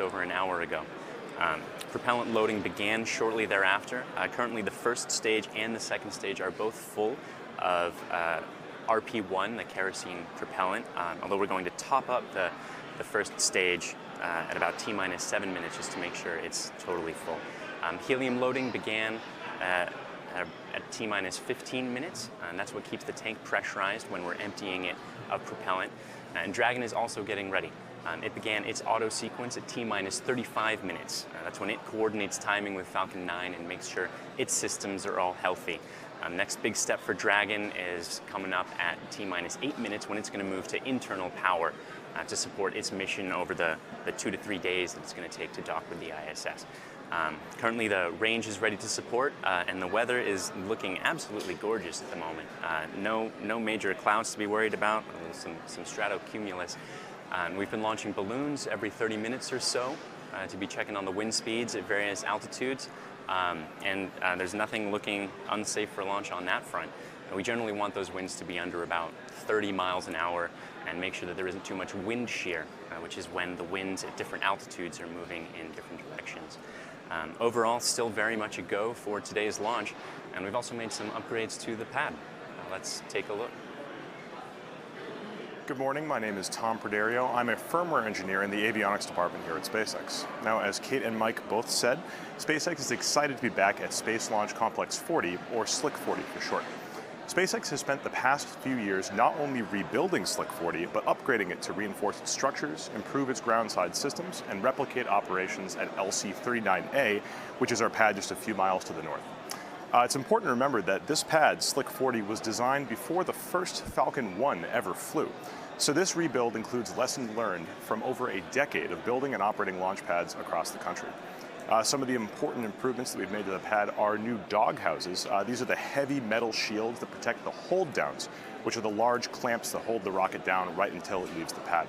over an hour ago. Propellant loading began shortly thereafter. Currently, the first stage and the second stage are both full of RP1, the kerosene propellant, although we're going to top up the first stage at about T-minus 7 minutes just to make sure it's totally full. Helium loading began at T-minus 15 minutes, and that's what keeps the tank pressurized when we're emptying it of propellant. And Dragon is also getting ready. It began its auto sequence at T-minus 35 minutes. That's when it coordinates timing with Falcon 9 and makes sure its systems are all healthy. Next big step for Dragon is coming up at T-minus 8 minutes when it's going to move to internal power to support its mission over the 2 to 3 days that it's going to take to dock with the ISS. Currently the range is ready to support and the weather is looking absolutely gorgeous at the moment. No major clouds to be worried about, some stratocumulus. We've been launching balloons every 30 minutes or so to be checking on the wind speeds at various altitudes. There's nothing looking unsafe for launch on that front. We generally want those winds to be under about 30 miles an hour and make sure that there isn't too much wind shear, which is when the winds at different altitudes are moving in different directions. Overall, still very much a go for today's launch, and we've also made some upgrades to the pad. Let's take a look. Good morning, my name is Tom Perderio. I'm a firmware engineer in the avionics department here at SpaceX. Now, as Kate and Mike both said, SpaceX is excited to be back at Space Launch Complex 40, or SLC 40 for short. SpaceX has spent the past few years not only rebuilding SLC 40, but upgrading it to reinforce its structures, improve its ground-side systems, and replicate operations at LC-39A, which is our pad just a few miles to the north. It's important to remember that this pad, SLC 40, was designed before the first Falcon 1 ever flew. So this rebuild includes lessons learned from over a decade of building and operating launch pads across the country. Some of the important improvements that we've made to the pad are new dog houses. These are the heavy metal shields that protect the hold downs, which are the large clamps that hold the rocket down right until it leaves the pad.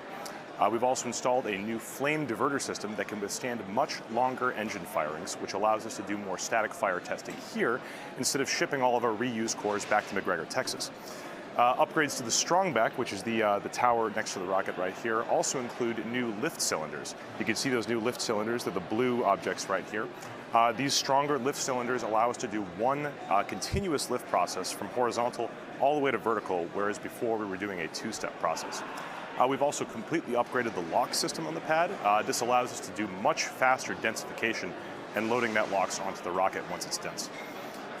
We've also installed a new flame diverter system that can withstand much longer engine firings, which allows us to do more static fire testing here instead of shipping all of our reused cores back to McGregor, Texas. Upgrades to the strongback, which is the tower next to the rocket right here, also include new lift cylinders. You can see those new lift cylinders, they're the blue objects right here. These stronger lift cylinders allow us to do one continuous lift process from horizontal all the way to vertical, whereas before we were doing a two-step process. We've also completely upgraded the lock system on the pad. This allows us to do much faster densification and loading that LOX onto the rocket once it's dense.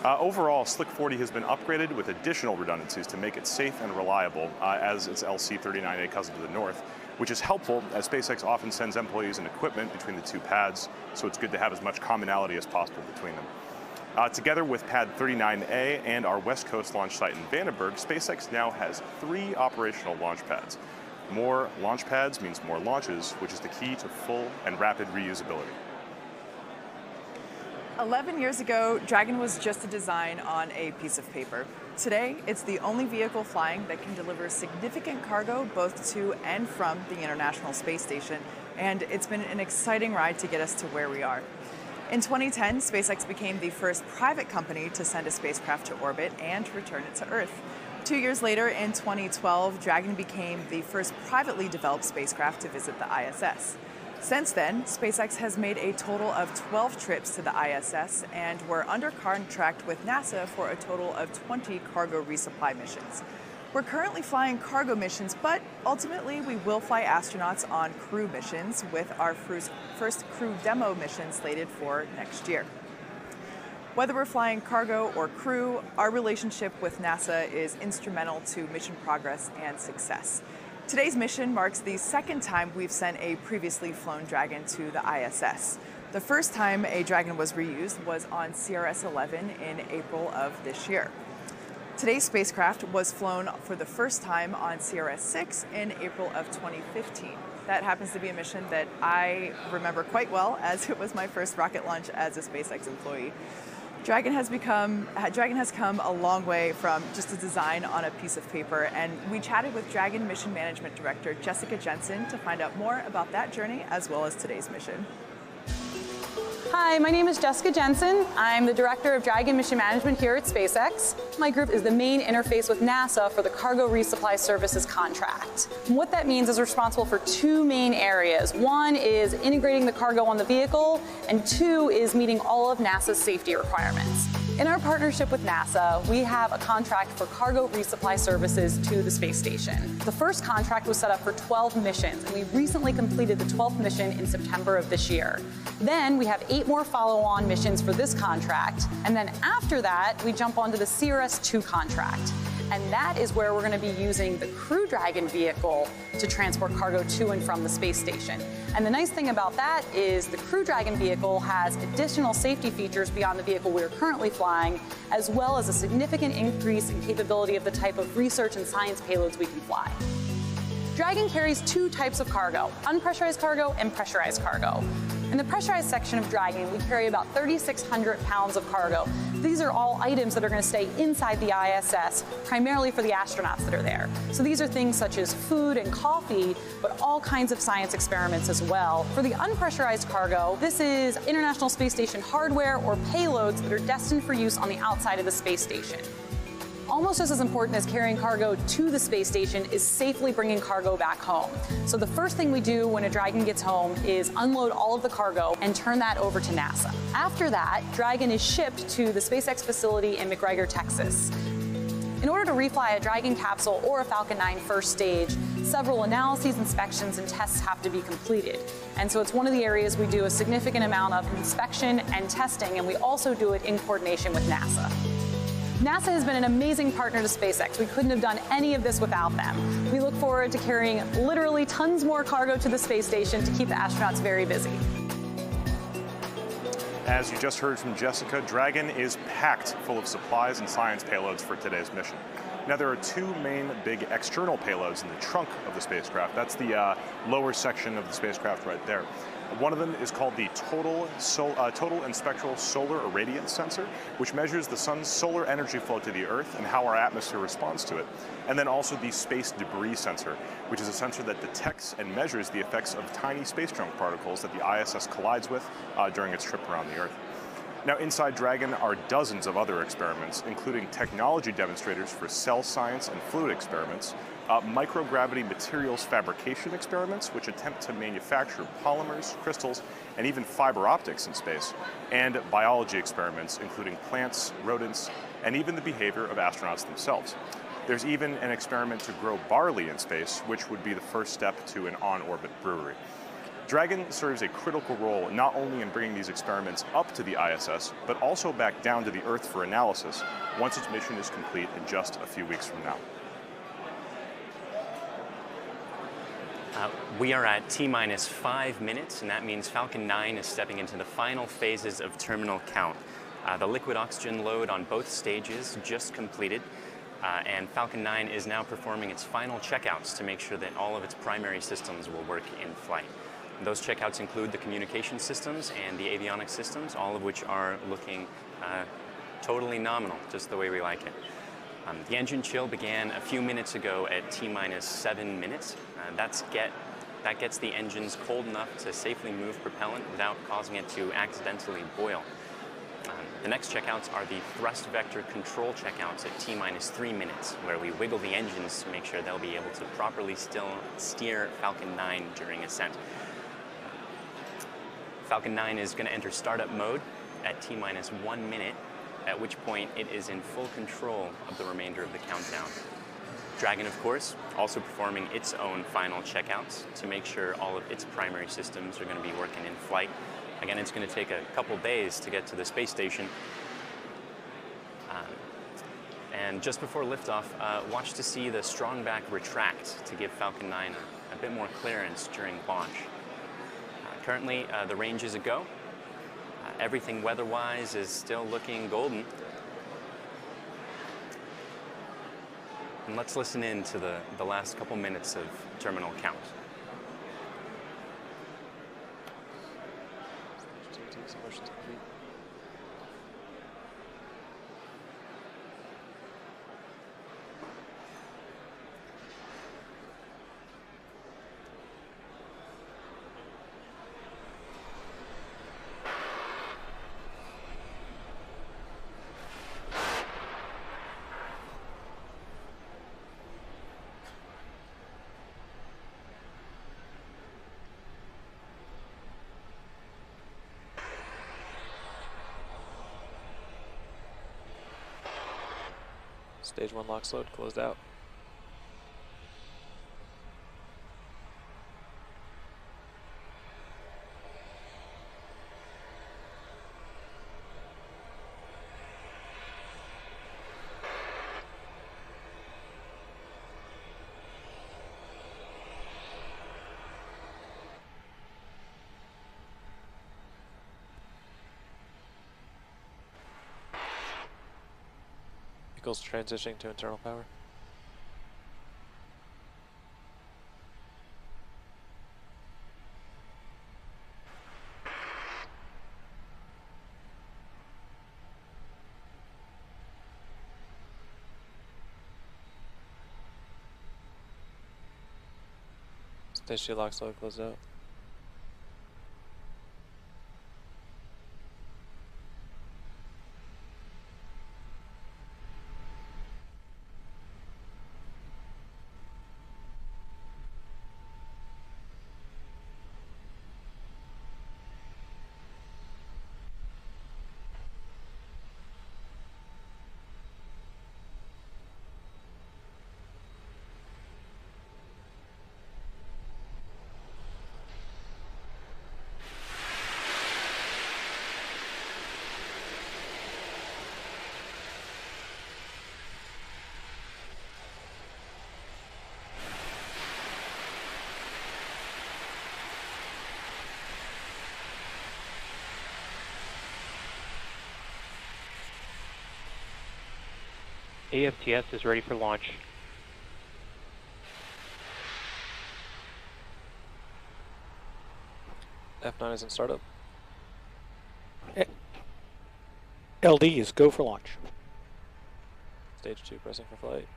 Overall, SLC 40 has been upgraded with additional redundancies to make it safe and reliable as its LC-39A cousin to the north, which is helpful as SpaceX often sends employees and equipment between the two pads, so it's good to have as much commonality as possible between them. Together with Pad 39A and our West Coast launch site in Vandenberg, SpaceX now has 3 operational launch pads. More launch pads means more launches, which is the key to full and rapid reusability. 11 years ago, Dragon was just a design on a piece of paper. Today, it's the only vehicle flying that can deliver significant cargo both to and from the International Space Station, and it's been an exciting ride to get us to where we are. In 2010, SpaceX became the first private company to send a spacecraft to orbit and return it to Earth. 2 years later, in 2012, Dragon became the first privately developed spacecraft to visit the ISS. Since then, SpaceX has made a total of 12 trips to the ISS, and we're under contract with NASA for a total of 20 cargo resupply missions. We're currently flying cargo missions, but ultimately we will fly astronauts on crew missions, with our first crew demo mission slated for next year. Whether we're flying cargo or crew, our relationship with NASA is instrumental to mission progress and success. Today's mission marks the second time we've sent a previously flown Dragon to the ISS. The first time a Dragon was reused was on CRS-13 in April of this year. Today's spacecraft was flown for the first time on CRS-6 in April of 2015. That happens to be a mission that I remember quite well, as it was my first rocket launch as a SpaceX employee. Dragon has come a long way from just a design on a piece of paper, and we chatted with Dragon Mission Management Director Jessica Jensen to find out more about that journey as well as today's mission. Hi, my name is Jessica Jensen. I'm the Director of Dragon Mission Management here at SpaceX. My group is the main interface with NASA for the Cargo Resupply Services contract. And what that means is we're responsible for two main areas. One is integrating the cargo on the vehicle, and two is meeting all of NASA's safety requirements. In our partnership with NASA, we have a contract for cargo resupply services to the space station. The first contract was set up for 12 missions, and we recently completed the 12th mission in September of this year. Then we have 8 more follow-on missions for this contract, and then after that, we jump onto the CRS-13 contract. And that is where we're going to be using the Crew Dragon vehicle to transport cargo to and from the space station. And the nice thing about that is the Crew Dragon vehicle has additional safety features beyond the vehicle we're currently flying, as well as a significant increase in capability of the type of research and science payloads we can fly. Dragon carries 2 types of cargo, unpressurized cargo and pressurized cargo. In the pressurized section of Dragon, we carry about 3,600 pounds of cargo. These are all items that are going to stay inside the ISS, primarily for the astronauts that are there. So these are things such as food and coffee, but all kinds of science experiments as well. For the unpressurized cargo, this is International Space Station hardware or payloads that are destined for use on the outside of the space station. Almost just as important as carrying cargo to the space station is safely bringing cargo back home. So the first thing we do when a Dragon gets home is unload all of the cargo and turn that over to NASA. After that, Dragon is shipped to the SpaceX facility in McGregor, Texas. In order to refly a Dragon capsule or a Falcon 9 first stage, several analyses, inspections, and tests have to be completed. And so it's one of the areas we do a significant amount of inspection and testing, and we also do it in coordination with NASA. NASA has been an amazing partner to SpaceX. We couldn't have done any of this without them. We look forward to carrying literally tons more cargo to the space station to keep the astronauts very busy. As you just heard from Jessica, Dragon is packed full of supplies and science payloads for today's mission. Now, there are 2 main big external payloads in the trunk of the spacecraft. That's the lower section of the spacecraft right there. One of them is called the Total and Spectral Solar Irradiance Sensor, which measures the sun's solar energy flow to the Earth and how our atmosphere responds to it. And then also the Space Debris Sensor, which is a sensor that detects and measures the effects of tiny space junk particles that the ISS collides with during its trip around the Earth. Now, inside Dragon are dozens of other experiments, including technology demonstrators for cell science and fluid experiments, microgravity materials fabrication experiments, which attempt to manufacture polymers, crystals, and even fiber optics in space, and biology experiments, including plants, rodents, and even the behavior of astronauts themselves. There's even an experiment to grow barley in space, which would be the first step to an on-orbit brewery. Dragon serves a critical role not only in bringing these experiments up to the ISS, but also back down to the Earth for analysis once its mission is complete in just a few weeks from now. We are at T-minus 5 minutes, and that means Falcon 9 is stepping into the final phases of terminal count. The liquid oxygen load on both stages just completed, and Falcon 9 is now performing its final checkouts to make sure that all of its primary systems will work in flight. Those checkouts include the communication systems and the avionics systems, all of which are looking totally nominal, just the way we like it. The engine chill began a few minutes ago at T-minus 7 minutes. That gets the engines cold enough to safely move propellant without causing it to accidentally boil. The next checkouts are the thrust vector control checkouts at T-minus 3 minutes, where we wiggle the engines to make sure they'll be able to properly steer Falcon 9 during ascent. Falcon 9 is going to enter startup mode at T-minus 1 minute, at which point it is in full control of the remainder of the countdown. Dragon, of course, also performing its own final checkouts to make sure all of its primary systems are going to be working in flight. Again, it's going to take a couple days to get to the space station. And just before liftoff, watch to see the strong back retract to give Falcon 9 a bit more clearance during launch. Currently, the range is a go. Everything weather-wise is still looking golden. And let's listen in to the last couple minutes of terminal count. Stage 1 LOX load closed out. Vehicles transitioning to internal power. Stage 2 LOX load closed out. AFTS is ready for launch. F9 is in startup. LD is go for launch. Stage 2 pressing for flight.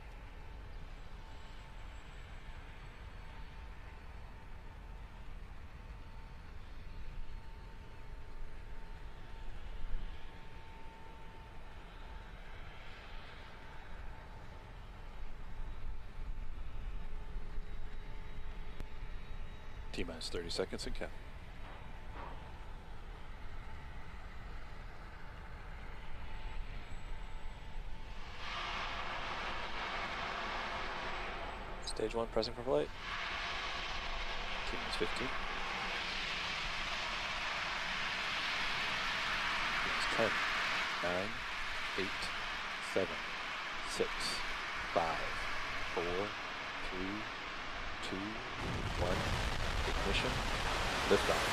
T-minus 30 seconds and count. Stage 1 pressing for flight. T-minus 15. It's 10, 9, 8, 7, 6, 5, 4, 3, 2, 1. Ignition. Liftoff.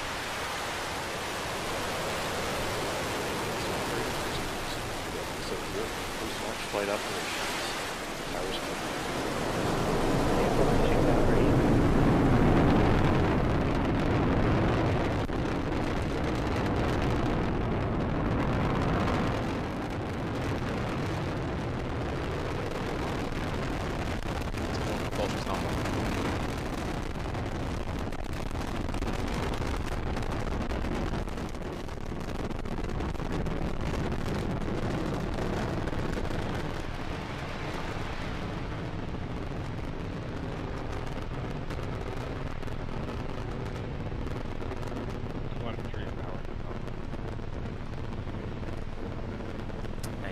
So here, post-launch flight operations. Towers covered. Propulsion's not on.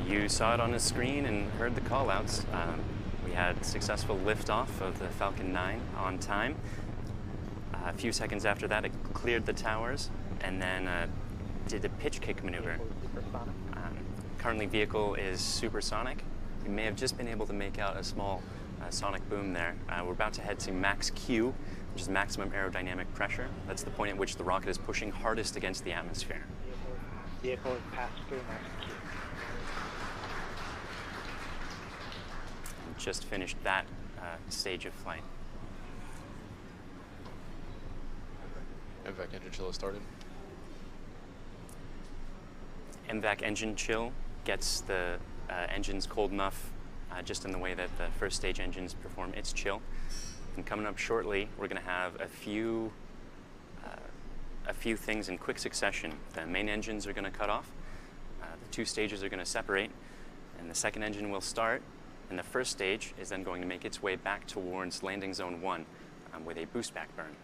You saw it on the screen and heard the call-outs. We had successful liftoff of the Falcon 9 on time. A few seconds after that, it cleared the towers and then did a pitch kick maneuver. Currently, vehicle is supersonic. You may have just been able to make out a small sonic boom there. We're about to head to max Q, which is maximum aerodynamic pressure. That's the point at which the rocket is pushing hardest against the atmosphere. Vehicle is passed through max Q. Just finished that stage of flight. MVAC engine chill has started. MVAC engine chill gets the engines cold enough just in the way that the first stage engines perform its chill. And coming up shortly, we're going to have a few things in quick succession. The main engines are going to cut off, the two stages are going to separate, and the second engine will start. And the first stage is then going to make its way back towards landing zone 1 with a boost back burn.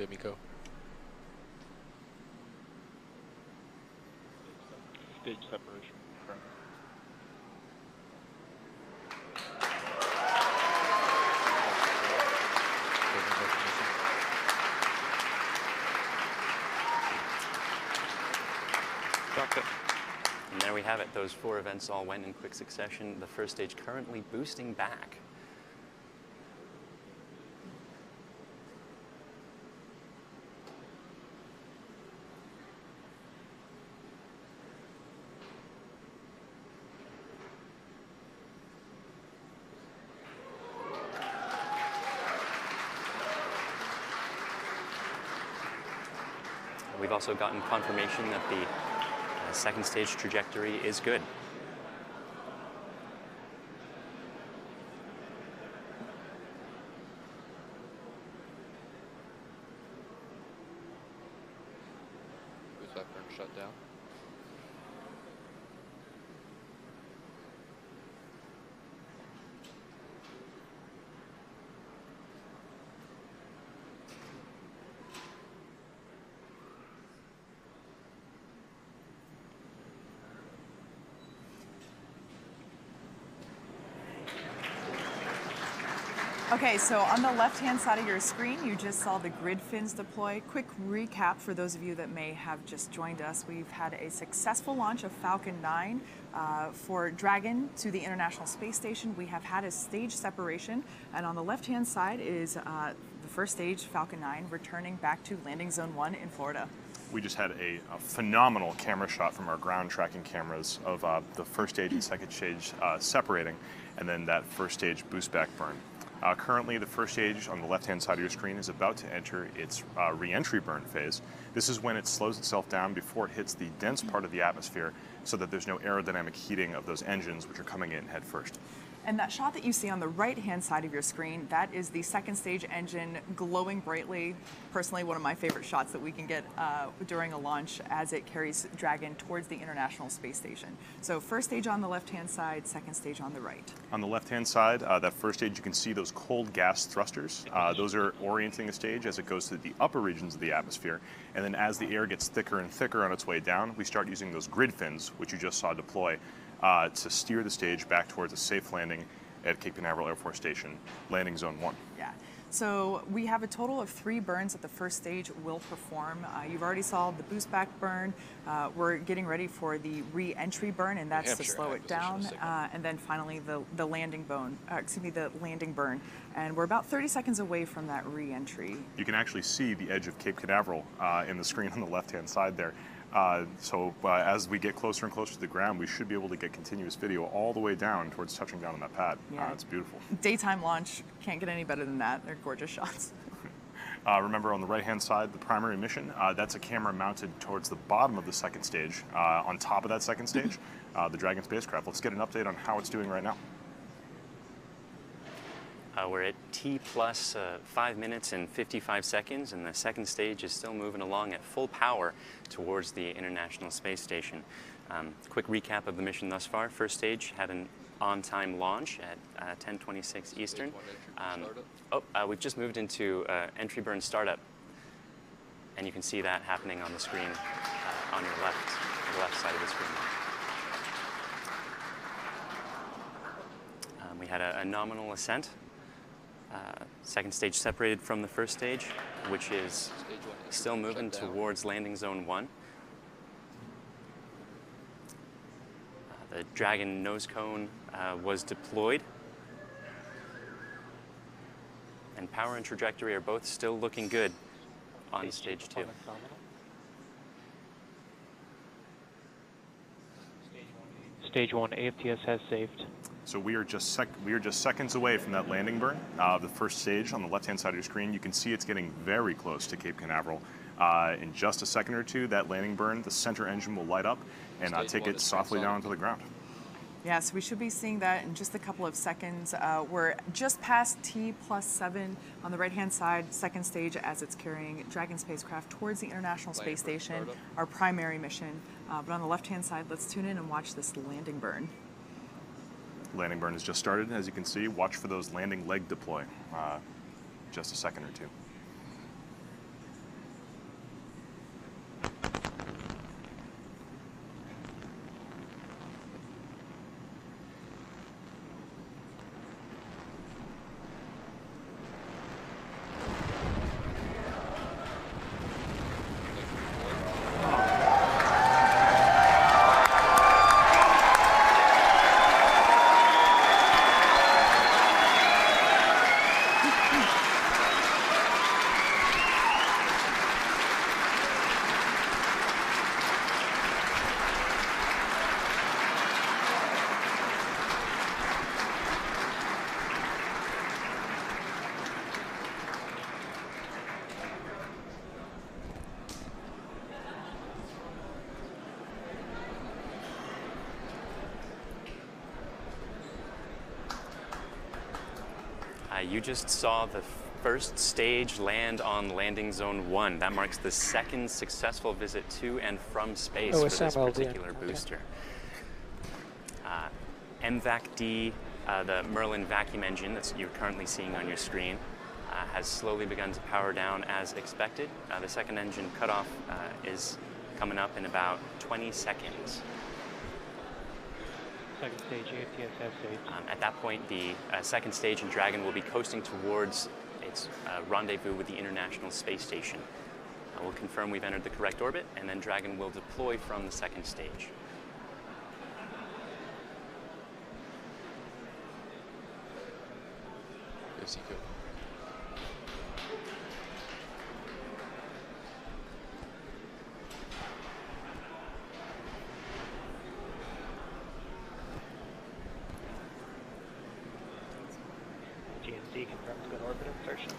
ahead, Miko. Stage separation. Dropped it. And there we have it. Those 4 events all went in quick succession. The first stage currently boosting back. We've also gotten confirmation that the second stage trajectory is good. Boost back burn shut down. Okay, so on the left-hand side of your screen, you just saw the grid fins deploy. Quick recap for those of you that may have just joined us. We've had a successful launch of Falcon 9 for Dragon to the International Space Station. We have had a stage separation, and on the left-hand side is the first stage, Falcon 9, returning back to landing zone 1 in Florida. We just had a phenomenal camera shot from our ground tracking cameras of the first stage and second stage separating, and then that first stage boost back burn. Currently, the first stage on the left-hand side of your screen is about to enter its re-entry burn phase. This is when it slows itself down before it hits the dense part of the atmosphere so that there's no aerodynamic heating of those engines which are coming in head first. And that shot that you see on the right-hand side of your screen, that is the second stage engine glowing brightly. Personally, one of my favorite shots that we can get during a launch as it carries Dragon towards the International Space Station. So first stage on the left-hand side, second stage on the right. On the left-hand side, that first stage, you can see those cold gas thrusters. Those are orienting the stage as it goes to the upper regions of the atmosphere. And then as the air gets thicker and thicker on its way down, we start using those grid fins, which you just saw deploy, to steer the stage back towards a safe landing at Cape Canaveral Air Force Station, landing zone 1. Yeah. So we have a total of 3 burns that the first stage will perform. You've already saw the boost back burn. We're getting ready for the re-entry burn, and that's to slow it down. And then finally the landing burn. And we're about 30 seconds away from that re-entry. You can actually see the edge of Cape Canaveral in the screen on the left-hand side there. So as we get closer and closer to the ground, we should be able to get continuous video all the way down towards touching down on that pad. Yeah. It's beautiful. Daytime launch, can't get any better than that. They're gorgeous shots. Remember on the right-hand side, the primary mission, that's a camera mounted towards the bottom of the second stage. On top of that second stage, the Dragon spacecraft. Let's get an update on how it's doing right now. We're at T plus 5 minutes and 55 seconds, and the second stage is still moving along at full power towards the International Space Station. Quick recap of the mission thus far. First stage had an on-time launch at 10:26 Eastern. We've just moved into entry burn startup, and you can see that happening on the screen on your the left side of the screen. We had a nominal ascent. Second stage separated from the first stage, which is still moving towards landing zone 1. The Dragon nose cone was deployed, and power and trajectory are both still looking good on stage 2. Stage 1 AFTS has saved. So we are just seconds away from that landing burn. The first stage on the left-hand side of your screen, you can see it's getting very close to Cape Canaveral. In just a second or two, that landing burn, the center engine will light up and take it softly down to the ground. Yes, we should be seeing that in just a couple of seconds. We're just past T plus 7 on the right-hand side, second stage, as it's carrying Dragon spacecraft towards the International Space Station, our primary mission. But on the left-hand side, let's tune in and watch this landing burn. Landing burn has just started, as you can see. Watch for those landing leg deploy. Just a second or two. You just saw the first stage land on landing zone 1. That marks the second successful visit to and from space for this particular booster. MVAC-D, the Merlin vacuum engine that you're currently seeing on your screen, has slowly begun to power down as expected. The second engine cutoff is coming up in about 20 seconds. Second stage AFTS has saved. At that point, the second stage and Dragon will be coasting towards its rendezvous with the International Space Station. We'll confirm we've entered the correct orbit, and then Dragon will deploy from the second stage. Yes, you go. GNC confirms good orbit insertion.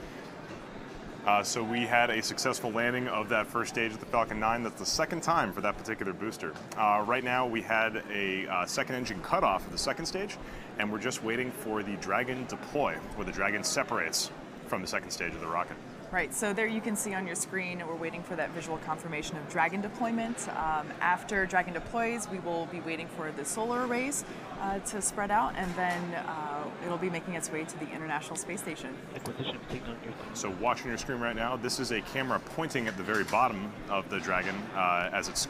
So we had a successful landing of that first stage of the Falcon 9. That's the second time for that particular booster. Right now we had a second engine cutoff of the second stage, and we're just waiting for the Dragon deploy, where the Dragon separates from the second stage of the rocket. Right, so there you can see on your screen, we're waiting for that visual confirmation of Dragon deployment. After Dragon deploys, we will be waiting for the solar arrays to spread out, and then it'll be making its way to the International Space Station. Acquisition signal on your thing. So watching your screen right now, this is a camera pointing at the very bottom of the Dragon as it's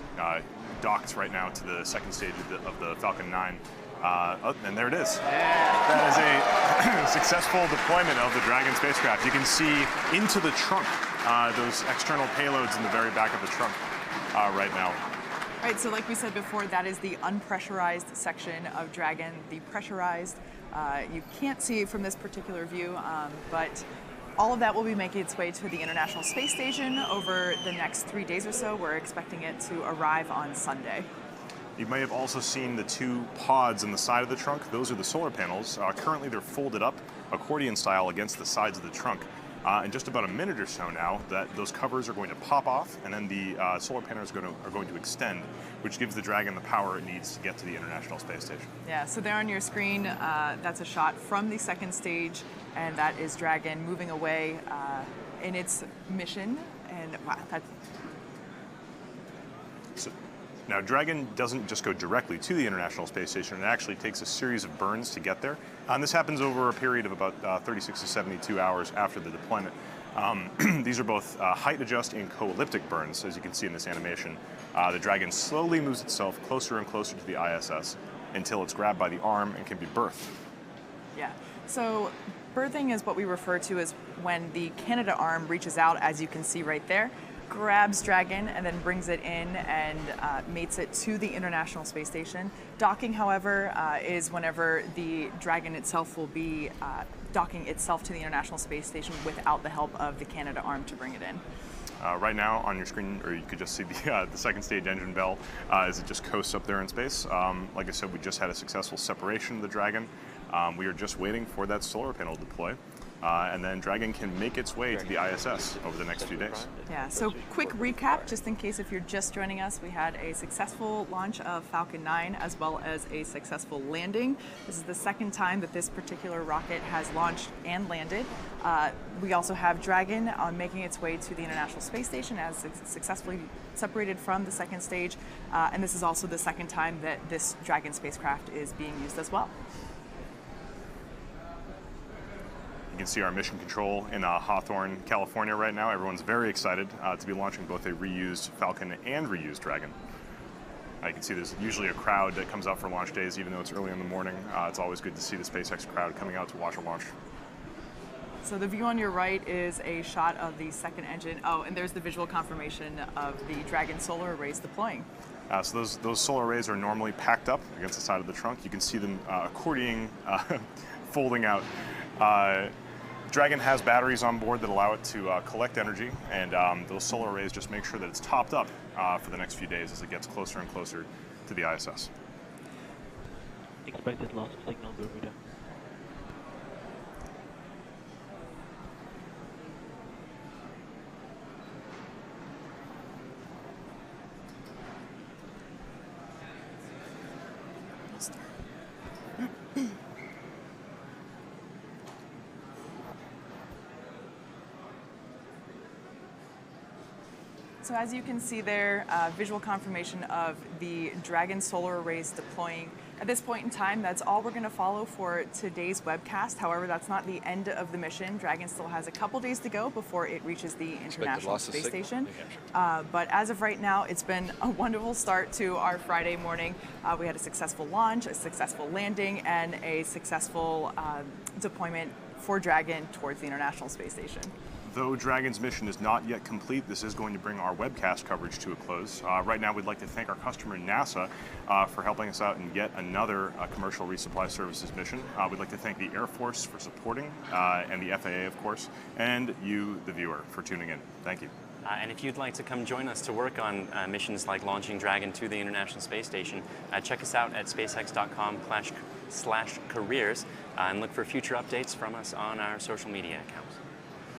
docked right now to the second stage of the Falcon 9. And there it is. That is a successful deployment of the Dragon spacecraft. You can see into the trunk, those external payloads in the very back of the trunk right now. Right, so like we said before, that is the unpressurized section of Dragon. The pressurized, you can't see it from this particular view, but all of that will be making its way to the International Space Station over the next 3 days or so. We're expecting it to arrive on Sunday. You may have also seen the two pods on the side of the trunk. Those are the solar panels. Currently they're folded up accordion style against the sides of the trunk. In just about a minute or so now, those covers are going to pop off, and then the solar panels are going to extend, which gives the Dragon the power it needs to get to the International Space Station. Yeah, so there on your screen, that's a shot from the second stage, and that is Dragon moving away in its mission. And wow, that's... Now, Dragon doesn't just go directly to the International Space Station. It actually takes a series of burns to get there. And this happens over a period of about 36 to 72 hours after the deployment. These are both height adjust and co-elliptic burns, as you can see in this animation. The Dragon slowly moves itself closer and closer to the ISS until it's grabbed by the arm and can be berthed. Yeah, so berthing is what we refer to as when the Canada arm reaches out, as you can see right there, grabs Dragon and then brings it in and mates it to the International Space Station. Docking, however, is whenever the Dragon itself will be docking itself to the International Space Station without the help of the Canada arm to bring it in. Right now on your screen, or you could just see the second stage engine bell as it just coasts up there in space. Like I said, we just had a successful separation of the Dragon. We are just waiting for that solar panel to deploy. And then Dragon can make its way to the ISS over the next few days. Yeah, so quick recap, just in case if you're just joining us, we had a successful launch of Falcon 9 as well as a successful landing. This is the second time that this particular rocket has launched and landed. We also have Dragon making its way to the International Space Station as successfully separated from the second stage. And this is also the second time that this Dragon spacecraft is being used as well. You can see our mission control in Hawthorne, California right now. Everyone's very excited to be launching both a reused Falcon and reused Dragon. You can see there's usually a crowd that comes out for launch days, even though it's early in the morning. It's always good to see the SpaceX crowd coming out to watch a launch. So the view on your right is a shot of the second engine. Oh, and there's the visual confirmation of the Dragon solar arrays deploying. So those solar arrays are normally packed up against the side of the trunk. You can see them accordioning, folding out. Dragon has batteries on board that allow it to collect energy, and those solar arrays just make sure that it's topped up for the next few days as it gets closer and closer to the ISS. Expected loss of signal, Bermuda. So as you can see there, visual confirmation of the Dragon solar arrays deploying. At this point in time, that's all we're going to follow for today's webcast. However, that's not the end of the mission. Dragon still has a couple days to go before it reaches the International Space Station. But as of right now, it's been a wonderful start to our Friday morning. We had a successful launch, a successful landing, and a successful deployment for Dragon towards the International Space Station. Though Dragon's mission is not yet complete, this is going to bring our webcast coverage to a close. Right now, we'd like to thank our customer, NASA, for helping us out in yet another commercial resupply services mission. We'd like to thank the Air Force for supporting, and the FAA, of course, and you, the viewer, for tuning in. Thank you. And if you'd like to come join us to work on missions like launching Dragon to the International Space Station, check us out at spacex.com/careers and look for future updates from us on our social media accounts.